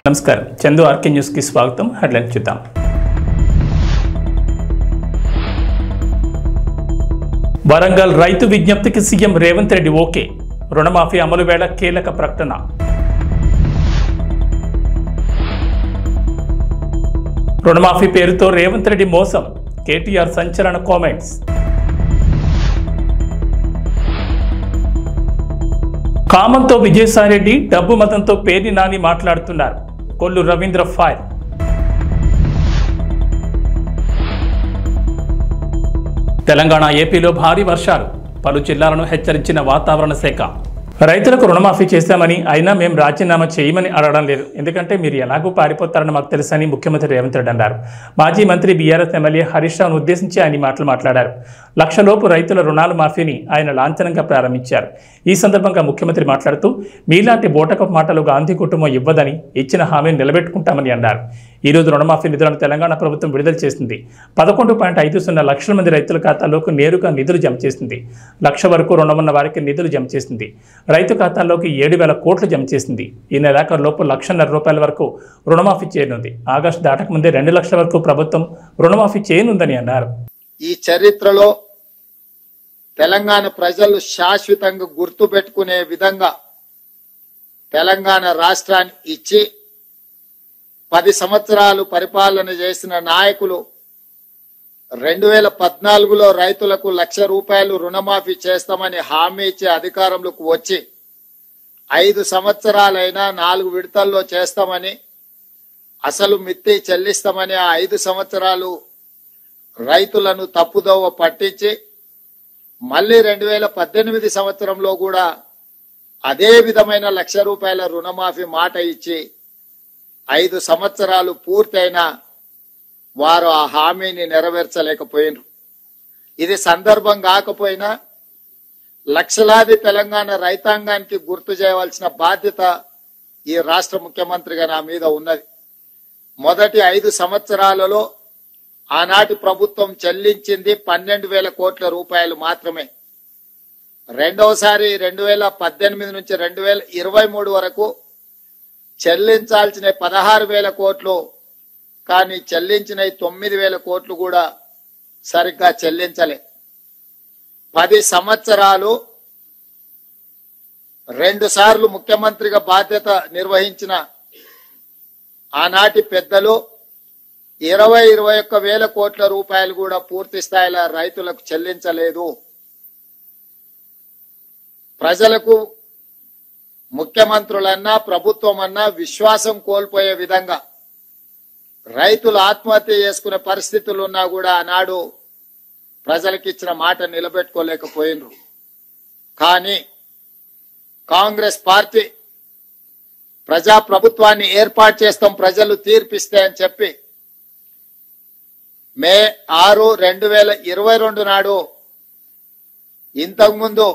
నమస్కారం, Chandu RK news కి స్వాగతం. హెడ్లైన్ చూద్దాం. వరంగల్ రైతు విజ్ఞప్తికి సీఎం రేవంత్ రెడ్డి ఓకే. రుణమాఫీ అమలు వేళ కీలక ప్రకటన. రుణమాఫీ పేరుతో రేవంత్ రెడ్డి మోసం. కేటీఆర్ సంచలన కామెంట్స్. కామంతో విజయసాయిరెడ్డి, డబ్బు మతంతో పేర్ని నాని మాట్లాడుతున్నారు. కొల్లు రవీంద్ర ఫైర్. తెలంగాణ, ఏపీలో భారీ వర్షాలు. పలు జిల్లాలను హెచ్చరించిన వాతావరణ శాఖ. రైతులకు రుణమాఫీ చేశామని, అయినా మేము రాజీనామా చేయమని అడగడం లేదు. ఎందుకంటే మీరు ఎలాగూ పారిపోతారని మాకు తెలుసని ముఖ్యమంత్రి రేవంత్ రెడ్డి అన్నారు. మాజీ మంత్రి బీఆర్ఎస్ ఎమ్మెల్యే హరీష్ రావును ఉద్దేశించి ఆయన మాటలు మాట్లాడారు. లక్షలోపు రైతుల రుణాల మాఫీని ఆయన లాంఛనంగా ప్రారంభించారు. ఈ సందర్భంగా ముఖ్యమంత్రి మాట్లాడుతూ, మీలాంటి బోటకపు మాటలు గాంధీ కుటుంబం ఇవ్వదని, ఇచ్చిన హామీని నిలబెట్టుకుంటామని అన్నారు. ఈ రోజు రుణమాఫీ నిధులను తెలంగాణ ప్రభుత్వం విడుదల చేసింది. 11.50 లక్షల మంది రైతుల ఖాతాల్లోకి నేరుగా నిధులు జమ చేసింది. లక్ష వరకు రుణం ఉన్న వారికి నిధులు జమ చేసింది. రైతు ఖాతాల్లోకి 7,000 కోట్లు జమ చేసింది. ఈ నెలాఖరులోపు 1,50,000 రూపాయల వరకు రుణమాఫీ చేయనుంది. ఆగస్టు దాటకముందే 2 లక్షల వరకు ప్రభుత్వం రుణమాఫీ చేయనుందని అన్నారు. ఈ చరిత్రలో తెలంగాణ ప్రజలు శాశ్వతంగా గుర్తు పెట్టుకునే విధంగా తెలంగాణ రాష్ట్రాన్ని ఇచ్చి 10 సంవత్సరాలు పరిపాలన చేసిన నాయకులు 2014లో రైతులకు 1,00,000 రూపాయలు రుణమాఫీ చేస్తామని హామీ ఇచ్చి అధికారంలోకి వచ్చి 5 సంవత్సరాలైనా 4 విడతల్లో చేస్తామని, అసలు మిత్తి చెల్లిస్తామని ఆ 5 సంవత్సరాలు రైతులను తప్పుదోవ పట్టించి మళ్ళీ 2018 సంవత్సరంలో కూడా అదే విధమైన 1,00,000 రూపాయల రుణమాఫీ మాట ఇచ్చి 5 సంవత్సరాలు పూర్తయినా వారు ఆ హామీని నెరవేర్చలేకపోయినారు. ఇది సందర్భం కాకపోయినా లక్షలాది తెలంగాణ రైతాంగానికి గుర్తు చేయవలసిన బాధ్యత ఈ రాష్ట్ర ముఖ్యమంత్రిగా నా మీద ఉన్నది. మొదటి 5 సంవత్సరాలలో ఆనాటి ప్రభుత్వం చెల్లించింది 12,000 కోట్ల రూపాయలు మాత్రమే. రెండవసారి 2018 నుంచి 2023 వరకు చెల్లించాల్సిన 16,000 కోట్లు, కానీ చెల్లించిన 9,000 కోట్లు కూడా సరిగ్గా చెల్లించలే. 10 సంవత్సరాలు 2 సార్లు ముఖ్యమంత్రిగా బాధ్యత నిర్వహించిన ఆనాటి పెద్దలు 21,000 కోట్ల రూపాయలు కూడా పూర్తి స్థాయిలో రైతులకు చెల్లించలేదు. ప్రజలకు ముఖ్యమంత్రులన్నా ప్రభుత్వం అన్నా విశ్వాసం కోల్పోయే విధంగా రైతులు ఆత్మహత్య చేసుకునే పరిస్థితులు ఉన్నా కూడా ఆనాడు ప్రజలకు ఇచ్చిన మాట నిలబెట్టుకోలేకపోయినరు. కానీ కాంగ్రెస్ పార్టీ ప్రజా ప్రభుత్వాన్ని ఏర్పాటు చేస్తాం, ప్రజలు తీర్పిస్తే అని చెప్పి మే 6, 2022 నాడు ఇంతకుముందు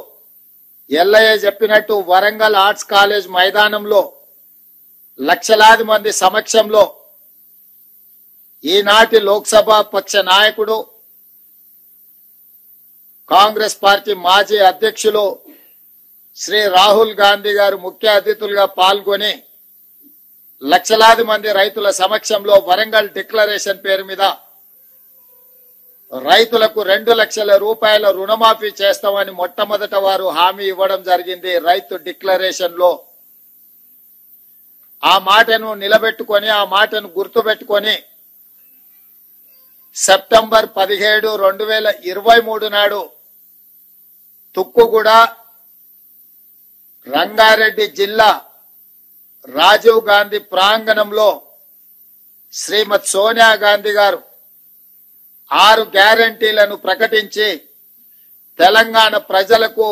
ఎల్లయ్య చెప్పినట్టు వరంగల్ ఆర్ట్స్ కాలేజ్ మైదానంలో లక్షలాది మంది సమక్షంలో ఈనాటి లోక్సభ పక్ష నాయకుడు, కాంగ్రెస్ పార్టీ మాజీ అధ్యక్షులు శ్రీ రాహుల్ గాంధీ గారు ముఖ్య అతిథులుగా పాల్గొని లక్షలాది మంది రైతుల సమక్షంలో వరంగల్ డిక్లరేషన్ పేరు మీద రైతులకు 2 లక్షల రూపాయల రుణమాఫీ చేస్తామని మొట్టమొదట వారు హామీ ఇవ్వడం జరిగింది. రైతు డిక్లరేషన్ లో ఆ మాటను నిలబెట్టుకొని, ఆ మాటను గుర్తుపెట్టుకొని సెప్టెంబర్ 17, 2023 నాడు తుక్కుగూడ, రంగారెడ్డి జిల్లా రాజీవ్ గాంధీ ప్రాంగణంలో శ్రీమతి సోనియా గాంధీ గారు 6 గ్యారంటీలను ప్రకటించి తెలంగాణ ప్రజలకు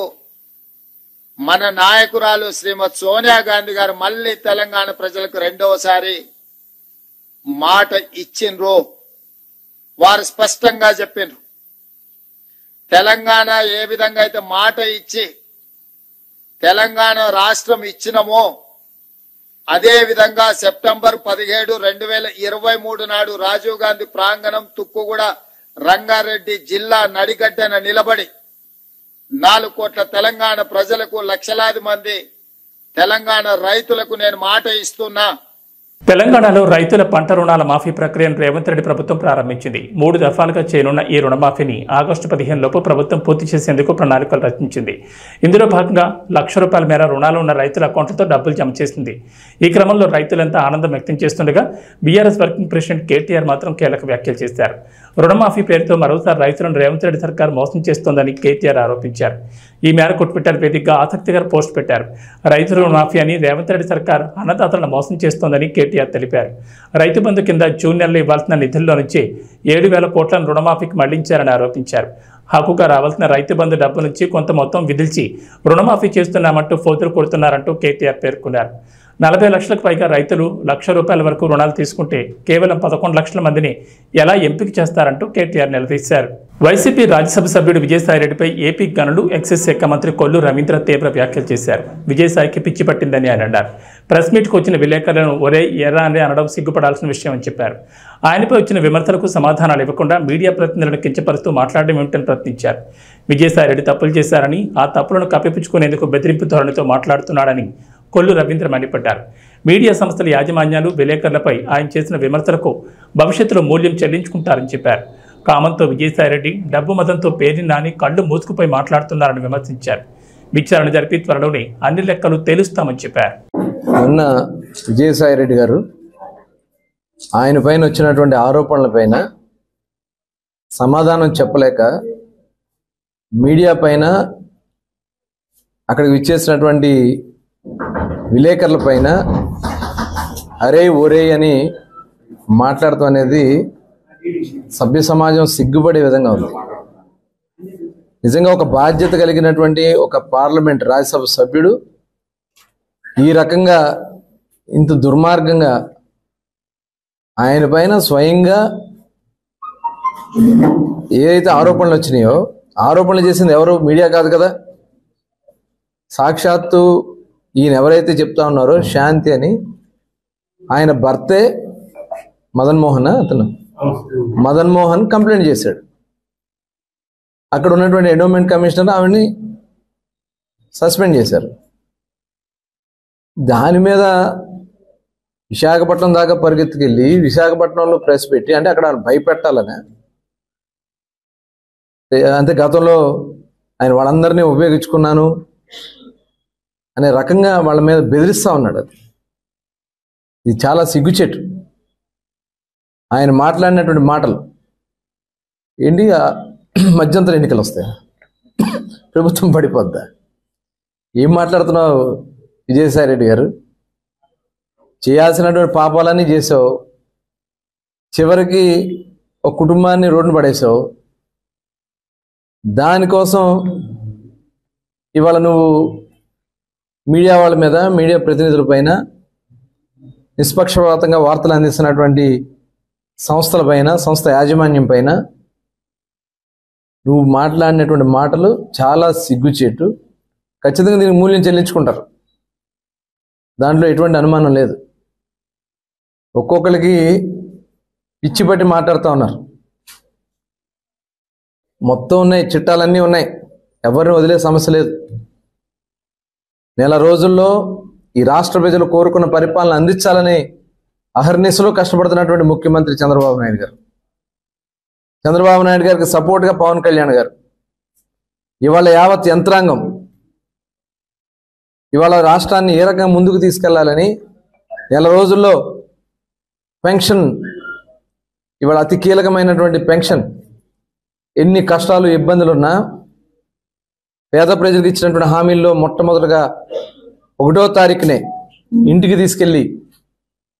మన నాయకురాలు శ్రీమతి సోనియా గాంధీ గారు మళ్ళీ తెలంగాణ ప్రజలకు రెండవసారి మాట ఇచ్చిండ్రు. వారు స్పష్టంగా చెప్పిండ్రు, తెలంగాణ ఏ విధంగా అయితే మాట ఇచ్చి తెలంగాణ రాష్ట్రం ఇచ్చినమో అదే విధంగా సెప్టెంబర్ 17, 2023 నాడు రాజీవ్ గాంధీ ప్రాంగణం తుక్కుగూడ రంగారెడ్డి జిల్లా నడిగడ్డన నిలబడి 4 కోట్ల తెలంగాణ ప్రజలకు లక్షలాది మంది తెలంగాణ రైతులకు నేను మాట ఇస్తున్నా, తెలంగాణలో రైతుల పంట రుణాల మాఫీ ప్రక్రియను రేవంత్ రెడ్డి ప్రభుత్వం ప్రారంభించింది. 3 దఫాలుగా చేయనున్న ఈ రుణమాఫీని ఆగస్టు 15 లోపు ప్రభుత్వం పూర్తి చేసేందుకు ప్రణాళికలు రచించింది. ఇందులో భాగంగా ₹1,00,000 మేర రుణాలు ఉన్న రైతుల అకౌంట్లతో డబ్బులు జమ చేసింది. ఈ క్రమంలో రైతులంతా ఆనందం వ్యక్తం చేస్తుండగా బీఆర్ఎస్ వర్కింగ్ ప్రెసిడెంట్ కేటీఆర్ మాత్రం కీలక వ్యాఖ్యలు చేశారు. రుణమాఫీ పేరుతో మరోసారి రైతులను రేవంత్ రెడ్డి సర్కార్ మోసం చేస్తోందని కేటీఆర్ ఆరోపించారు. ఈ మేరకు ట్విట్టర్ వేదికగా ఆసక్తికర పోస్ట్ పెట్టారు. రైతు రుణమాఫీ అని రేవంత్ రెడ్డి సర్కార్ అన్నదాతలను మోసం చేస్తోందని కేటీఆర్ తెలిపారు. రైతు బంధు కింద జూన్ నెలలో ఇవ్వాల్సిన నిధుల్లో నుంచి 7,000 కోట్లను రుణమాఫీకి మళ్లించారని ఆరోపించారు. హక్కుగా రావాల్సిన రైతు బంధు డబ్బు నుంచి కొంత మొత్తం విధిల్చి రుణమాఫీ చేస్తున్నామంటూ ఫోతులు కొడుతున్నారంటూ కేటీఆర్ పేర్కొన్నారు. 40 లక్షలకు పైగా రైతులు ₹1,00,000 వరకు రుణాలు తీసుకుంటే కేవలం 11 లక్షల మందిని ఎలా ఎంపిక చేస్తారంటూ కేటీఆర్ నిలదీశారు. వైసీపీ రాజ్యసభ సభ్యుడు విజయసాయిరెడ్డిపై ఏపీ గనులు ఎక్సైజ్ శాఖ మంత్రి కొల్లు రవీంద్ర తీవ్ర వ్యాఖ్యలు చేశారు. విజయసాయికి పిచ్చి పట్టిందని ఆయన అన్నారు. ప్రెస్ మీట్కు వచ్చిన విలేకరులను ఒరే ఎర్ర అని అనడం సిగ్గుపడాల్సిన విషయం అని చెప్పారు. ఆయనపై వచ్చిన విమర్శలకు సమాధానాలు ఇవ్వకుండా మీడియా ప్రతినిధులను కించపరుస్తూ మాట్లాడడం ఏమిటని ప్రశ్నించారు. విజయసాయిరెడ్డి తప్పులు చేశారని ఆ తప్పులను కప్పిపుచ్చుకునేందుకు బెదిరింపు ధోరణితో మాట్లాడుతున్నాడని కొల్లు రవీంద్ర మండిపడ్డారు. మీడియా సంస్థల యాజమాన్యాలు విలేకరులపై ఆయన చేసిన విమర్శలకు భవిష్యత్తులో మూల్యం చెల్లించుకుంటారని చెప్పారు. కామంతో విజయసాయిరెడ్డి డబ్బు మతంతో పేరిని నాని కళ్ళు మూసుకుపోయి మాట్లాడుతున్నారని విమర్శించారు. విచారణ జరిపి త్వరలోనే అన్ని లెక్కలు తేలుస్తామని చెప్పారు. మొన్న విజయసాయిరెడ్డి గారు ఆయన పైన వచ్చినటువంటి ఆరోపణల పైన సమాధానం చెప్పలేక మీడియా పైన అక్కడికి విచ్చేసినటువంటి విలేకరుల పైన అరే ఒరే అని మాట్లాడటం అనేది సభ్య సమాజం సిగ్గుపడే విధంగా ఉంది. నిజంగా ఒక బాధ్యత కలిగినటువంటి ఒక పార్లమెంట్ రాజ్యసభ సభ్యుడు ఈ రకంగా ఇంత దుర్మార్గంగా ఆయన పైన స్వయంగా ఏదైతే ఆరోపణలు వచ్చినాయో ఆరోపణలు చేసింది ఎవరు? మీడియా కాదు కదా. సాక్షాత్తు ఈయన ఎవరైతే చెప్తా ఉన్నారో శాంతి అని ఆయన భర్తే మదన్ మోహన్ కంప్లైంట్ చేశాడు. అక్కడ ఉన్నటువంటి ఎండోమెంట్ కమిషనర్ ఆవిడ్ని సస్పెండ్ చేశారు. దాని మీద విశాఖపట్నం దాకా పరిగెత్తుకెళ్ళి విశాఖపట్నంలో ప్రెస్ పెట్టి అంటే అక్కడ భయపెట్టాలని అంటే గతంలో ఆయన వాళ్ళందరినీ ఉపయోగించుకున్నాను అనే రకంగా వాళ్ళ మీద బెదిరిస్తూ ఉన్నాడు. ఇది చాలా సిగ్గుచెట్టు. ఆయన మాట్లాడినటువంటి మాటలు ఏంటి? మధ్యంతర ఎన్నికలు వస్తాయి, ప్రభుత్వం పడిపోద్దా? ఏం మాట్లాడుతున్నావు విజయసాయిరెడ్డి గారు? చేయాల్సినటువంటి పాపాలన్నీ చేసావు, చివరికి ఒక కుటుంబాన్ని రోడ్డున పడేసావు. దానికోసం ఇవాళ నువ్వు మీడియా వాళ్ళ మీద, మీడియా ప్రతినిధుల పైన, నిష్పక్షపాతంగా వార్తలు అందిస్తున్నటువంటి సంస్థల పైన, సంస్థ యాజమాన్యం పైన నువ్వు మాట్లాడినటువంటి మాటలు చాలా సిగ్గుచేటు. ఖచ్చితంగా దీనికి మూల్యం చెల్లించుకుంటారు, దాంట్లో ఎటువంటి అనుమానం లేదు. ఒక్కొక్కరికి పిచ్చి పట్టి మాట్లాడుతూ ఉన్నారు. మొత్తం ఉన్నాయి, చిట్టాలన్నీ ఉన్నాయి, ఎవరిని వదిలే సమస్య లేదు. నెల రోజుల్లో ఈ రాష్ట్ర ప్రజలు కోరుకున్న పరిపాలన అందించాలని అహర్నిశలో కష్టపడుతున్నటువంటి ముఖ్యమంత్రి చంద్రబాబు నాయుడు గారు, చంద్రబాబు నాయుడు గారికి సపోర్ట్గా పవన్ కళ్యాణ్ గారు, ఇవాళ యావత్ యంత్రాంగం ఇవాళ రాష్ట్రాన్ని ఏ రకంగా ముందుకు తీసుకెళ్లాలని నెల రోజుల్లో పెన్షన్, ఇవాళ అతి కీలకమైనటువంటి పెన్షన్, ఎన్ని కష్టాలు ఇబ్బందులున్నా పేద ప్రజలకు ఇచ్చినటువంటి హామీల్లో మొట్టమొదటిగా 1వ తారీఖునే ఇంటికి తీసుకెళ్లి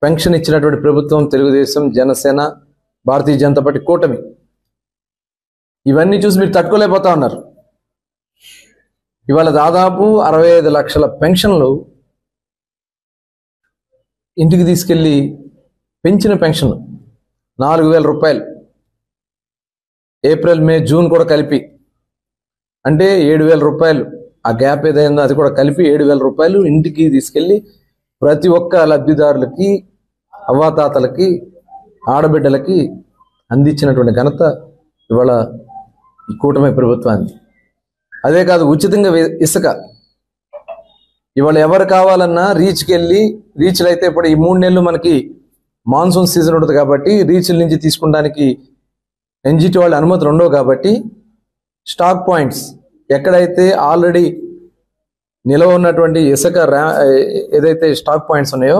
పెన్షన్ ఇచ్చినటువంటి ప్రభుత్వం తెలుగుదేశం, జనసేన, భారతీయ జనతా పార్టీ కూటమి. ఇవన్నీ చూసి మీరు తట్టుకోలేకపోతా ఉన్నారు. ఇవాళ దాదాపు 65 లక్షల పెన్షన్లు ఇంటికి తీసుకెళ్లి పెంచిన పెన్షన్ ₹4,000, ఏప్రిల్, మే, జూన్ కూడా కలిపి అంటే ₹7,000. ఆ గ్యాప్ ఏదైందో అది కూడా కలిపి ₹7,000 ఇంటికి తీసుకెళ్లి ప్రతి ఒక్క లబ్ధిదారులకి, అవ్వాతాతలకి, ఆడబిడ్డలకి అందించినటువంటి ఘనత ఇవాళ ఈ కూటమి ప్రభుత్వాన్ని. అదే కాదు, ఉచితంగా ఇసుక ఇవాళ ఎవరు కావాలన్నా రీచ్కి వెళ్ళి, రీచ్లు అయితే ఇప్పుడు ఈ 3 నెలలు మనకి మాన్సూన్ సీజన్ ఉంటుంది కాబట్టి రీచ్ల నుంచి తీసుకోవడానికి ఎన్జిటి వాళ్ళ అనుమతులు ఉండవు కాబట్టి స్టాక్ పాయింట్స్ ఎక్కడైతే ఆల్రెడీ నిల్వ ఉన్నటువంటి ఇసుక ఏదైతే స్టాక్ పాయింట్స్ ఉన్నాయో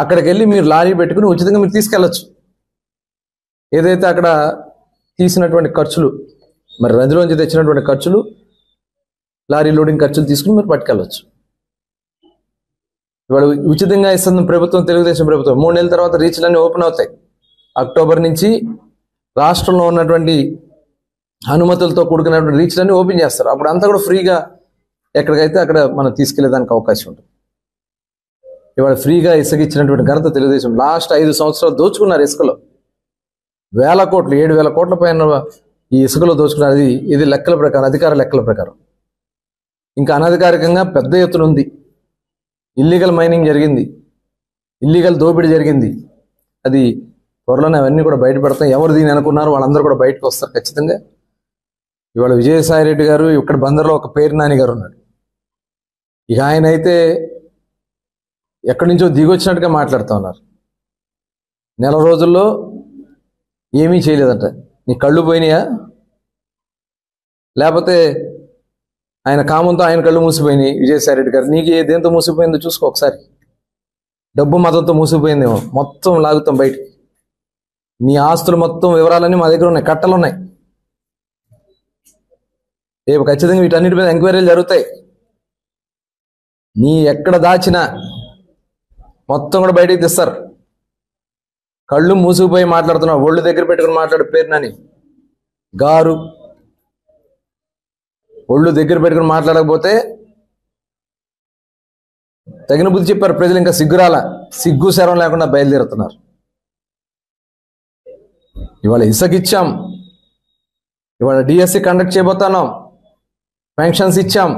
అక్కడికి వెళ్ళి మీరు లారీ పెట్టుకుని ఉచితంగా మీరు తీసుకెళ్ళచ్చు. ఏదైతే అక్కడ తీసినటువంటి ఖర్చులు, మరి రంజులోంచి తెచ్చినటువంటి ఖర్చులు, లారీ లోడింగ్ ఖర్చులు తీసుకుని మీరు పట్టుకెళ్ళచ్చు. ఇవాళ ఉచితంగా ఇస్తుంది ప్రభుత్వం, తెలుగుదేశం ప్రభుత్వం. 3 నెలల తర్వాత రీచ్లన్నీ ఓపెన్ అవుతాయి. అక్టోబర్ నుంచి రాష్ట్రంలో ఉన్నటువంటి అనుమతులతో కూడుకున్నటువంటి రీచ్లన్నీ ఓపెన్ చేస్తారు. అప్పుడు అంతా కూడా ఫ్రీగా ఎక్కడికైతే అక్కడ మనం తీసుకెళ్లేదానికి అవకాశం ఉంటుంది. ఇవాళ ఫ్రీగా ఇసుక ఇచ్చినటువంటి ఘనత తెలుగుదేశం. లాస్ట్ 5 సంవత్సరాలు దోచుకున్నారు ఇసుకలో. 1000 కోట్లు, 7,000 కోట్ల పైన ఈ ఇసుకలో దోచుకున్నారు. ఇది లెక్కల ప్రకారం, అధికార లెక్కల ప్రకారం. ఇంకా అనధికారికంగా పెద్ద ఎత్తున ఉంది. ఇల్లీగల్ మైనింగ్ జరిగింది, ఇల్లీగల్ దోపిడీ జరిగింది. అది త్వరలోనే అవన్నీ కూడా బయటపడతాయి. ఎవరు దీన్ని అనుకున్నారు వాళ్ళందరూ కూడా బయటకు వస్తారు ఖచ్చితంగా. ఇవాళ విజయసాయి రెడ్డి గారు ఇక్కడ బందర్లో ఒక పేరు నాని గారు ఉన్నాడు. ఇక ఆయన అయితే ఎక్కడి నుంచో దిగొచ్చినట్టుగా మాట్లాడుతూ ఉన్నారు. నెల రోజుల్లో ఏమీ చేయలేదంట. నీ కళ్ళు పోయినాయా, లేకపోతే ఆయన కామంతో ఆయన కళ్ళు మూసిపోయినాయి విజయసాయి రెడ్డి గారు? నీకు దేంతో మూసిపోయిందో చూసుకో ఒకసారి. డబ్బు మతంతో మూసిపోయిందేమో. మొత్తం లాగుతాం బయటికి. నీ ఆస్తులు మొత్తం వివరాలన్నీ మా దగ్గర ఉన్నాయి, కట్టలు ఉన్నాయి. రేపు ఖచ్చితంగా వీటన్నిటి మీద ఎంక్వైరీలు జరుగుతాయి. నీ ఎక్కడ దాచినా మొత్తం కూడా బయటికి తెస్తారు. కళ్ళు మూసుకుపోయి మాట్లాడుతున్నావు, ఒళ్ళు దగ్గర పెట్టుకుని మాట్లాడు పేరు నాని గారు. ఒళ్ళు దగ్గర పెట్టుకుని మాట్లాడకపోతే తగిన బుద్ధి చెప్పారు ప్రజలు. ఇంకా సిగ్గురాల, సిగ్గు శరం లేకుండా బయలుదేరుతున్నారు. ఇవాళ ఇసుకిచ్చాం, ఇవాళ డిఎస్సి కండక్ట్ చేయబోతున్నాం, పెన్షన్స్ ఇచ్చాం.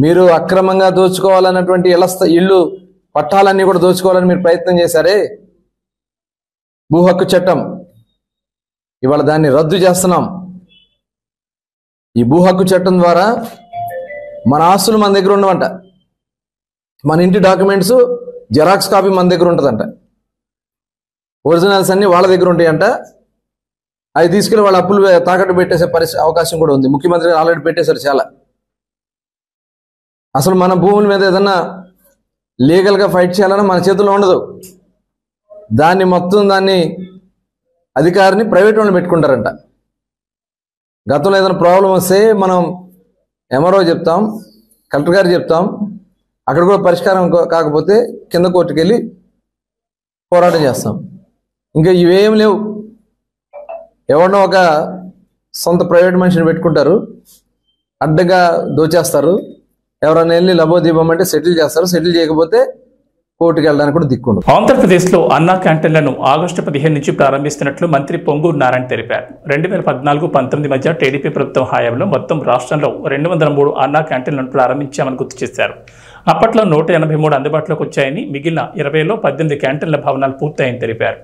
మీరు అక్రమంగా దోచుకోవాలన్నటువంటి ఇల్లు పట్టాలన్నీ కూడా దోచుకోవాలని మీరు ప్రయత్నం చేశారే. భూ హక్కు చట్టం ఇవాళ దాన్ని రద్దు చేస్తున్నాం. ఈ భూ హక్కు చట్టం ద్వారా మన ఆస్తులు మన దగ్గర ఉండవంట. మన ఇంటి డాక్యుమెంట్స్ జెరాక్స్ కాపీ మన దగ్గర ఉంటుందంట. ఒరిజినల్స్ అన్ని వాళ్ళ దగ్గర ఉంటాయంట. అవి తీసుకెళ్ళి వాళ్ళ అప్పులు తాకట్టు పెట్టేసే అవకాశం కూడా ఉంది. ముఖ్యమంత్రి ఆల్రెడీ పెట్టేశారు చాలా. అసలు మన భూముల మీద ఏదన్నా లీగల్గా ఫైట్ చేయాలన్నా మన చేతుల్లో ఉండదు. దాన్ని అధికారిని ప్రైవేట్ వాళ్ళు పెట్టుకుంటారంట. గతంలో ఏదైనా ప్రాబ్లం వస్తే మనం ఎంఆర్ఓ చెప్తాం, కలెక్టర్ గారు చెప్తాం, అక్కడ కూడా పరిష్కారం కాకపోతే కింద కోర్టుకు వెళ్ళి పోరాటం చేస్తాం. ఇంకా ఇవేం లేవు. ఎవరినో ఒక సొంత ప్రైవేట్ మనిషిని పెట్టుకుంటారు, అడ్డగా దోచేస్తారు. ఎవరైనా వెళ్ళి లబోదీపం అంటే సెటిల్ చేస్తారు. సెటిల్ చేయకపోతే కోర్టుకు వెళ్ళడానికి కూడా దిక్కుండు. ఆంధ్రప్రదేశ్లో అన్నా క్యాంటీన్లను ఆగస్టు 15 నుంచి ప్రారంభిస్తున్నట్లు మంత్రి పొంగూరు నారాయణ తెలిపారు. 2014-19 మధ్య టీడీపీ ప్రభుత్వం హయాంలో మొత్తం రాష్ట్రంలో 203 అన్నా క్యాంటీన్లను ప్రారంభించామని గుర్తు చేశారు. అప్పట్లో 183 అందుబాటులోకి వచ్చాయని, మిగిలిన 20లో 18 క్యాంటీన్ల భవనాలు పూర్తయ్యని తెలిపారు.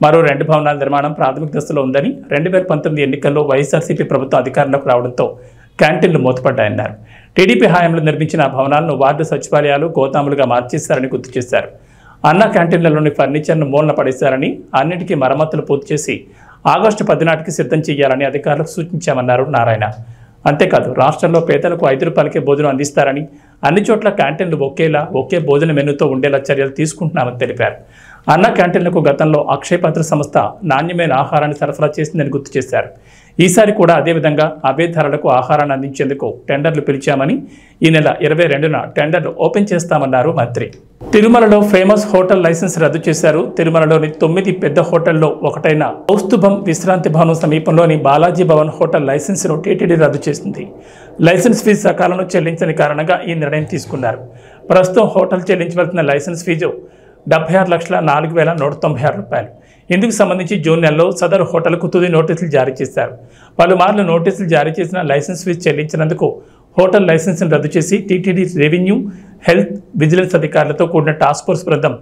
మరో 2 భవనాల నిర్మాణం ప్రాథమిక దశలో ఉందని, 2019 ఎన్నికల్లో వైఎస్ఆర్సీపీ ప్రభుత్వం అధికారంలోకి రావడంతో క్యాంటీన్లు మూతపడ్డాయన్నారు. టీడీపీ హయాంలో నిర్మించిన భవనాలను వార్డు సచివాలయాలు, గోదాములుగా మార్చేశారని గుర్తు చేశారు. అన్న క్యాంటీన్లలోని ఫర్నిచర్ను మూలన పడేశారని, అన్నింటికీ మరమ్మతులు పూర్తి చేసి ఆగస్టు 10 నాటికి సిద్ధం చేయాలని అధికారులకు సూచించామన్నారు నారాయణ. అంతేకాదు రాష్ట్రంలో పేదలకు 5 రూపాయలకే భోజనం అందిస్తారని, అన్ని చోట్ల క్యాంటీన్లు ఒకే భోజన మెనూతో ఉండేలా చర్యలు తీసుకుంటున్నామని తెలిపారు. అన్న క్యాంటీన్లకు గతంలో అక్షయపాత్ర సంస్థ నాణ్యమైన ఆహారాన్ని సరఫరా చేసిందని గుర్తు చేశారు. ఈసారి కూడా అదేవిధంగా అవే ధరలకు ఆహారాన్ని అందించేందుకు టెండర్లు పిలిచామని, ఈ నెల 22న టెండర్లు ఓపెన్ చేస్తామన్నారు మంత్రి. తిరుమలలో ఫేమస్ హోటల్ లైసెన్స్ రద్దు చేశారు. తిరుమలలోని 9 పెద్ద హోటల్లో ఒకటైన కౌస్తుభం విశ్రాంతి భవనం సమీపంలోని బాలాజీ భవన్ హోటల్ లైసెన్స్ను టీటీడీ రద్దు చేసింది. లైసెన్స్ ఫీజు సకాలంలో చెల్లించని కారణంగా ఈ నిర్ణయం తీసుకున్నారు. ప్రస్తుతం హోటల్ చెల్లించవలసిన లైసెన్స్ ఫీజు 76,04,196 రూపాయలు. ఇందుకు సంబంధించి జూన్ నెలలో సదరు హోటల్కు తుది నోటీసులు జారీ చేశారు. పలుమార్లు నోటీసులు జారీ చేసిన లైసెన్స్ ఫీజు చెల్లించినందుకు హోటల్ లైసెన్స్ను రద్దు చేసి టీటీడీ రెవెన్యూ, హెల్త్, విజిలెన్స్ అధికారులతో కూడిన టాస్క్ ఫోర్స్ బృందం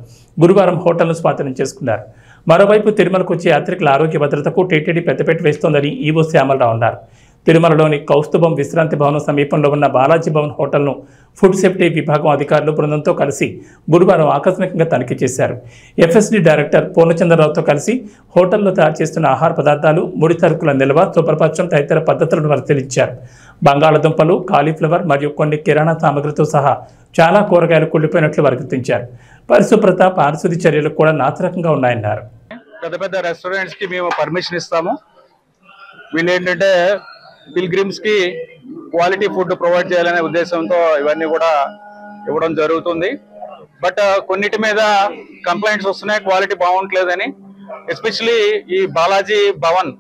గురువారం హోటల్ను స్వాధీనం చేసుకున్నారు. మరోవైపు తిరుమలకు వచ్చే యాత్రికుల ఆరోగ్య భద్రతకు టీటీడీ పెద్దపీట వేస్తోందని ఈవో శ్యామలరావు అన్నారు. తిరుమలలోని కౌస్తుభం విశ్రాంతి భవనం సమీపంలో ఉన్న బాలాజీ భవన్ హోటల్ను ఫుడ్ సేఫ్టీ విభాగం అధికారులు బృందంతో కలిసి గురువారం ఆకస్మికంగా తనిఖీ చేశారు. ఎఫ్ఎస్డి డైరెక్టర్ పూర్ణచంద్రరావుతో కలిసి హోటల్లో తయారు చేస్తున్న ఆహార పదార్థాలు, ముడి సరుకుల నిల్వ, శుభ్రపరచడం తదితర పద్ధతులను పరిశీలించారు. బంగాళదుంపలు, కాలీఫ్లవర్ మరియు కొన్ని కిరాణా సామగ్రితో సహా చాలా కూరగాయలు కుళ్ళిపోయినట్లు వారు గుర్తించారు. పరిశుభ్రత, పారిశుద్ధ్య చర్యలు కూడా నాసిరకంగా ఉన్నాయన్నారు. పెద్ద పెద్ద రెస్టారెంట్స్ కి మేము పర్మిషన్ ఇస్తాము. వీళ్ళు ఏంటంటే పిల్గ్రిమ్స్ కి క్వాలిటీ ఫుడ్ ప్రొవైడ్ చేయాలనే ఉద్దేశంతో ఇవన్నీ కూడా ఇవ్వడం జరుగుతుంది. బట్ కొన్నిటి మీద కంప్లైంట్స్ వస్తున్నాయి, క్వాలిటీ బాగుంటలేదని. ఎస్పెషలీ ఈ బాలాజీ భవన్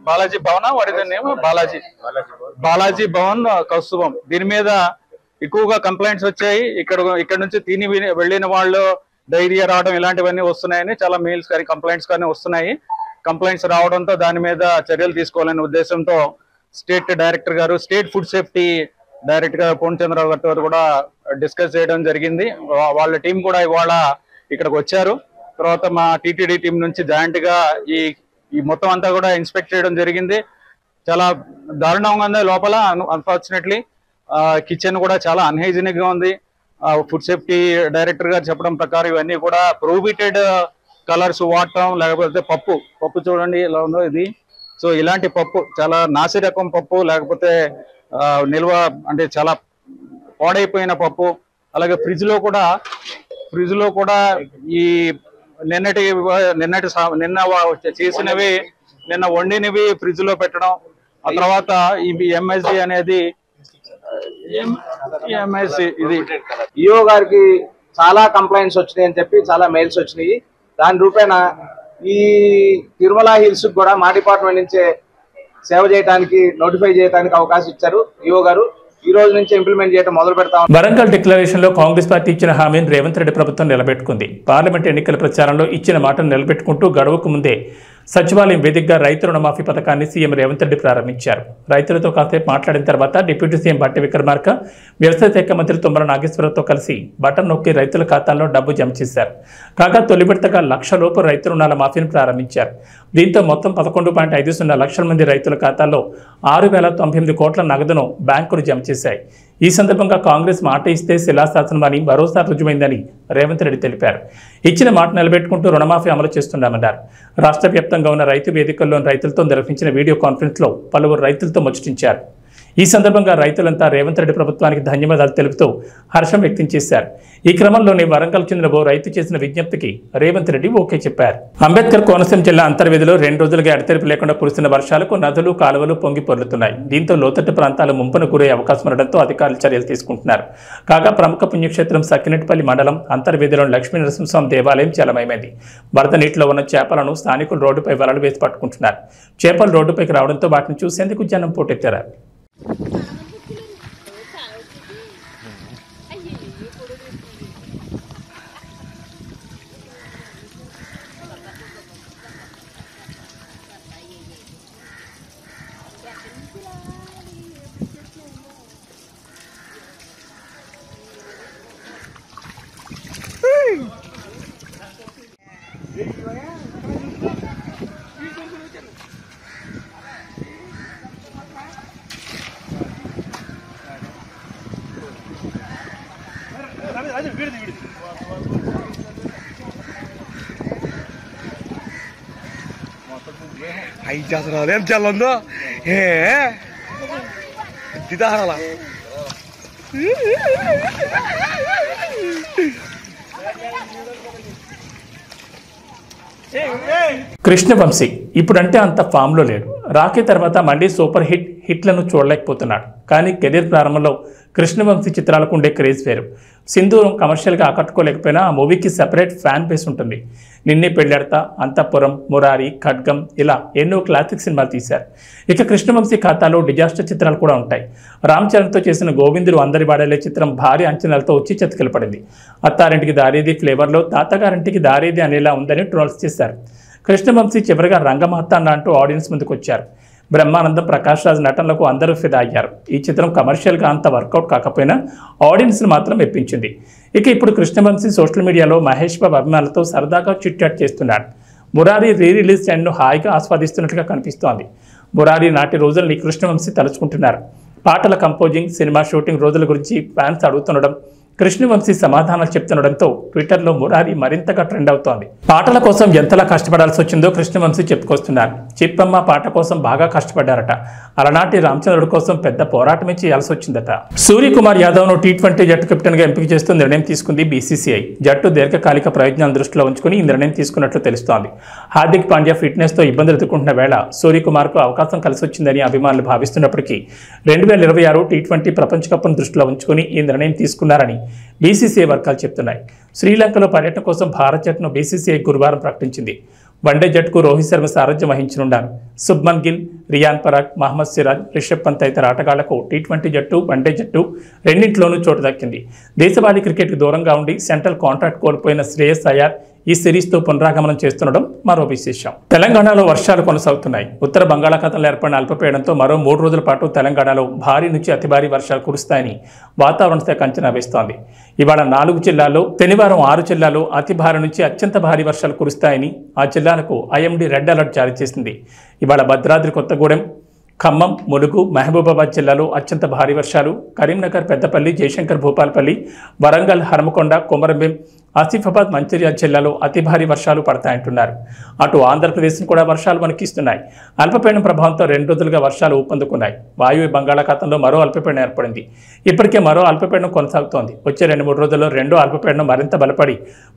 కౌస్తుభం, దీని మీద ఎక్కువగా కంప్లైంట్స్ వచ్చాయి. ఇక్కడ నుంచి తిని వెళ్ళిన వాళ్ళు డైరియా రావడం ఇలాంటివన్నీ వస్తున్నాయని చాలా మెయిల్స్ కానీ కంప్లైంట్స్ కానీ వస్తున్నాయి. కంప్లైంట్స్ రావడంతో దాని మీద చర్యలు తీసుకోవాలనే ఉద్దేశంతో స్టేట్ డైరెక్టర్ గారు, స్టేట్ ఫుడ్ సేఫ్టీ డైరెక్టర్ గారు పూర్ణచంద్రరావు గారితో కూడా డిస్కస్ చేయడం జరిగింది. వాళ్ళ టీం కూడా ఇవాళ ఇక్కడికి వచ్చారు. తర్వాత మా టీటీడీ టీం నుంచి జాయింట్ గా ఈ మొత్తం అంతా కూడా ఇన్స్పెక్ట్ చేయడం జరిగింది. చాలా దారుణంగా ఉంది లోపల. అన్ఫార్చునేట్లీ కిచెన్ కూడా చాలా అన్హైజీనిక్ గా ఉంది. ఫుడ్ సేఫ్టీ డైరెక్టర్ గారు చెప్పడం ప్రకారం ఇవన్నీ కూడా ప్రొహిబిటెడ్ కలర్స్ వాడటం, లేకపోతే పప్పు చూడండి ఎలా ఉందో ఇది. సో ఇలాంటి పప్పు చాలా నాసి రకం పప్పు, లేకపోతే నిల్వ అంటే చాలా పాడైపోయిన పప్పు. అలాగే ఫ్రిడ్జ్ లో కూడా ఈ నిన్న చేసినవి, నిన్న వండినవి ఫ్రిడ్జ్ లో పెట్టడం. ఆ తర్వాత ఈ ఎంఎస్జి అనేది ఇది ఈఓ గారికి చాలా కంప్లైంట్స్ వచ్చినాయి అని చెప్పి చాలా మెయిల్స్ వచ్చినాయి. దాని రూపేణ ఈ తిరుమల హిల్స్ కూడా మా డిపార్ట్మెంట్ నుంచే సేవ చేయడానికి, నోటిఫై చేయడానికి అవకాశం ఇచ్చారు ఈఓ గారు. ఈ రోజు నుంచి ఇంప్లిమెంట్ చేయడం మొదలు పెడతాం. వరంగల్ డిక్లరేషన్ లో కాంగ్రెస్ పార్టీ ఇచ్చిన హామీని రేవంత్ రెడ్డి ప్రభుత్వం నిలబెట్టుకుంది. పార్లమెంట్ ఎన్నికల ప్రచారంలో ఇచ్చిన మాటను నిలబెట్టుకుంటూ గడువుకు ముందే సచివాలయం వేదికగా రైతు రుణమాఫీ పథకాన్ని సీఎం రేవంత్ రెడ్డి ప్రారంభించారు. రైతులతో కాసేపు మాట్లాడిన తర్వాత డిప్యూటీ సీఎం బట్టి విక్రమార్క, వ్యవసాయ శాఖ మంత్రి తుమ్మల నాగేశ్వరరావుతో కలిసి బటన్ నొక్కి రైతుల ఖాతాల్లో డబ్బు జమ చేశారు. కాగా తొలి విడతగా 1,00,000 లోపు రైతు రుణాల మాఫీని ప్రారంభించారు. దీంతో మొత్తం 11.50 లక్షల మంది రైతుల ఖాతాల్లో 6,098 కోట్ల నగదును బ్యాంకులు జమ చేశాయి. ఈ సందర్భంగా కాంగ్రెస్ మాట ఇస్తే శిలాశాసనమని మరోసారి రుజువైందని రేవంత్ రెడ్డి తెలిపారు. ఇచ్చిన మాట నిలబెట్టుకుంటూ రుణమాఫీ అమలు చేస్తున్నామన్నారు. రాష్ట్ర వ్యాప్తంగా ఉన్న రైతు వేదికల్లోని రైతులతో నిర్వహించిన వీడియో కాన్ఫరెన్స్ లో పలువురు రైతులతో ముచ్చటించారు. ఈ సందర్భంగా రైతులంతా రేవంత్ రెడ్డి ప్రభుత్వానికి ధన్యవాదాలు తెలుపుతూ హర్షం వ్యక్తం చేశారు. ఈ క్రమంలోనే వరంగల్ చెందిన ఓ రైతు చేసిన విజ్ఞప్తికి రేవంత్ రెడ్డి ఓకే చెప్పారు. అంబేద్కర్ కోనసీమ జిల్లా అంతర్వేదిలో 2 రోజులుగా ఎడతెరిపి లేకుండా కురుస్తున్న వర్షాలకు నదులు, కాలువలు పొంగి పొర్లుతున్నాయి. దీంతో లోతట్టు ప్రాంతాలు ముంపును గురయ్యే అవకాశం ఉండడంతో అధికారులు చర్యలు తీసుకుంటున్నారు. కాగా ప్రముఖ పుణ్యక్షేత్రం సకినేటిపల్లి మండలం అంతర్వేదిలోని లక్ష్మీ నరసింహస్వామి దేవాలయం జలమయమైంది. వరద నీటిలో ఉన్న చేపలను స్థానికులు రోడ్డుపై వలలు వేసి పట్టుకుంటున్నారు. చేపలు రోడ్డుపైకి రావడంతో వాటిని చూసేందుకు జనం పోటెత్తారు. ఐదు చేస్తున్నారు ఏం చల్లందో తిదారాల కృష్ణవంశీ ఇప్పుడంటే అంత ఫామ్లో లేడు. రాఖీ తర్వాత మళ్ళీ సూపర్ హిట్లను చూడలేకపోతున్నాడు. కానీ కెరీర్ ప్రారంభంలో కృష్ణవంశీ చిత్రాలకు ఉండే క్రేజ్ వేరు. సింధూరం కమర్షియల్గా ఆకట్టుకోలేకపోయినా ఆ మూవీకి సెపరేట్ ఫ్యాన్ బేస్ ఉంటుంది. నిన్నే పెళ్ళాడతా, అంతఃపురం, మురారి, ఖడ్గం ఇలా ఎన్నో క్లాసిక్ సినిమాలు తీశారు. ఇక కృష్ణవంశీ ఖాతాలో డిజాస్టర్ చిత్రాలు కూడా ఉంటాయి. రామ్ చరణ్తో చేసిన గోవిందుడు అందరి వాడేలే చిత్రం భారీ అంచనాలతో వచ్చి చతికిలపడింది. అత్తారింటికి దారేది ఫ్లేవర్లో తాతగారింటికి దారేది అనేలా ఉందని ట్రోల్స్ చేశారు. కృష్ణవంశీ చివరిగా రంగమాత అంటూ ఆడియన్స్ ముందుకు వచ్చారు. బ్రహ్మానందం, ప్రకాష్ రాజ్ నటనలకు అందరూ ఫిదా అయ్యారు. ఈ చిత్రం కమర్షియల్గా అంత వర్కౌట్ కాకపోయినా ఆడియన్స్ని మాత్రం మెప్పించింది. ఇక ఇప్పుడు కృష్ణవంశీ సోషల్ మీడియాలో మహేష్ బాబు అభిమానులతో సరదాగా చిట్ చాట్ చేస్తున్నాడు. మురారి రీ రిలీజ్ టైంను హాయిగా ఆస్వాదిస్తున్నట్లుగా కనిపిస్తోంది. మురారి నాటి రోజుల్ని కృష్ణవంశీ తలుచుకుంటున్నారు. పాటల కంపోజింగ్, సినిమా షూటింగ్ రోజుల గురించి ఫ్యాన్స్ అడుగుతుండడం, కృష్ణవంశీ సమాధానాలు చెప్తుండడంతో ట్విట్టర్లో మురారి మరింతగా ట్రెండ్ అవుతోంది. పాటల కోసం ఎంతలా కష్టపడాల్సి వచ్చిందో కృష్ణవంశీ చెప్పుకొస్తున్నారు. చిప్పమ్మ పాట కోసం బాగా కష్టపడ్డారట. అలనాటి రామచంద్రుడి కోసం పెద్ద పోరాటమే చేయాల్సి వచ్చిందట. సూర్యకుమార్ యాదవ్ను T20 జట్టు కెప్టెన్గా ఎంపిక చేస్తూ నిర్ణయం తీసుకుంది BCCI. జట్టు దీర్ఘకాలిక ప్రయోజనాలను దృష్టిలో ఉంచుకుని ఈ నిర్ణయం తీసుకున్నట్లు తెలుస్తోంది. హార్దిక్ పాండ్యా ఫిట్నెస్తో ఇబ్బందులు ఎదుర్కొంటున్న వేళ సూర్యకుమార్కు అవకాశం కలిసి వచ్చిందని అభిమానులు భావిస్తున్నప్పటికీ 2026 T20 ప్రపంచ కప్ను దృష్టిలో ఉంచుకుని ఈ నిర్ణయం తీసుకున్నారని BCCI వర్గాలు చెప్తున్నాయి. శ్రీలంకలో పర్యటన కోసం భారత్ జట్టును BCCI గురువారం ప్రకటించింది. వన్డే జట్టుకు రోహిత్ శర్మ సారథ్యం వహించనున్నారు. శుభ్మన్ గిల్, రియాన్ పరాగ్, మహమ్మద్ సిరాజ్, రిషబ్ పంత్ తదితర ఆటగాళ్లకు T20 జట్టు, వన్డే జట్టు రెండింటిలోనూ చోటు దక్కింది. దేశవాళీ క్రికెట్కు దూరంగా ఉండి సెంట్రల్ కాంట్రాక్ట్ కోల్పోయిన శ్రేయస్ అయ్యర్ ఈ సిరీస్తో పునరాగమనం చేస్తుండడం మరో విశేషం. తెలంగాణలో వర్షాలు కొనసాగుతున్నాయి. ఉత్తర బంగాళాఖాతంలో ఏర్పడిన అల్పపీడనంతో మరో 3 రోజుల పాటు తెలంగాణలో భారీ నుంచి అతి భారీ వర్షాలు కురుస్తాయని వాతావరణ శాఖ అంచనా వేస్తోంది. ఇవాళ 4 జిల్లాల్లో, శనివారం 6 జిల్లాల్లో అతి భారీ నుంచి అత్యంత భారీ వర్షాలు కురుస్తాయని ఆ జిల్లాలకు IMD రెడ్ అలర్ట్ జారీ చేసింది. ఇవాళ భద్రాద్రి కొత్తగూడెం, ఖమ్మం, ములుగు, మహబూబాబాద్ జిల్లాలో అత్యంత భారీ వర్షాలు, కరీంనగర్, పెద్దపల్లి, జయశంకర్ భూపాలపల్లి, వరంగల్, హనుమకొండ, కొమరంభీం, ఆసిఫాబాద్, మంచిర్యాల జిల్లాలో అతి భారీ వర్షాలు పడతాయంటున్నారు. అటు ఆంధ్రప్రదేశ్ను కూడా వర్షాలు వణికిస్తున్నాయి. అల్పపీడనం ప్రభావంతో 2 రోజులుగా వర్షాలు ఊపందుకున్నాయి. వాయువ్య బంగాళాఖాతంలో మరో అల్పపీడనం ఏర్పడింది. ఇప్పటికే మరో అల్పపీడనం కొనసాగుతోంది. వచ్చే 2-3 రోజుల్లో రెండో అల్పపీడనం మరింత బలపడి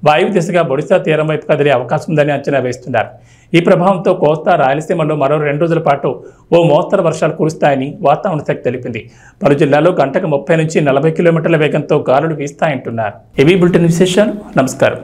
వాయువ్య దిశగా ఒడిశా తీరం వైపు కదిలే అవకాశం ఉందని అంచనా వేస్తున్నారు. ఈ ప్రభావంతో కోస్తా, రాయలసీమలో మరో 2 రోజుల పాటు ఓ మోస్తరు వర్షాలు కురుస్తాయని వాతావరణ శాఖ తెలిపింది. పలు జిల్లాల్లో గంటకు 30 నుంచి 40 కిలోమీటర్ల వేగంతో గాలులు వీస్తాయంటున్నారు. ఇవి బులెటిన్ విశేషాలు. నమస్కారం.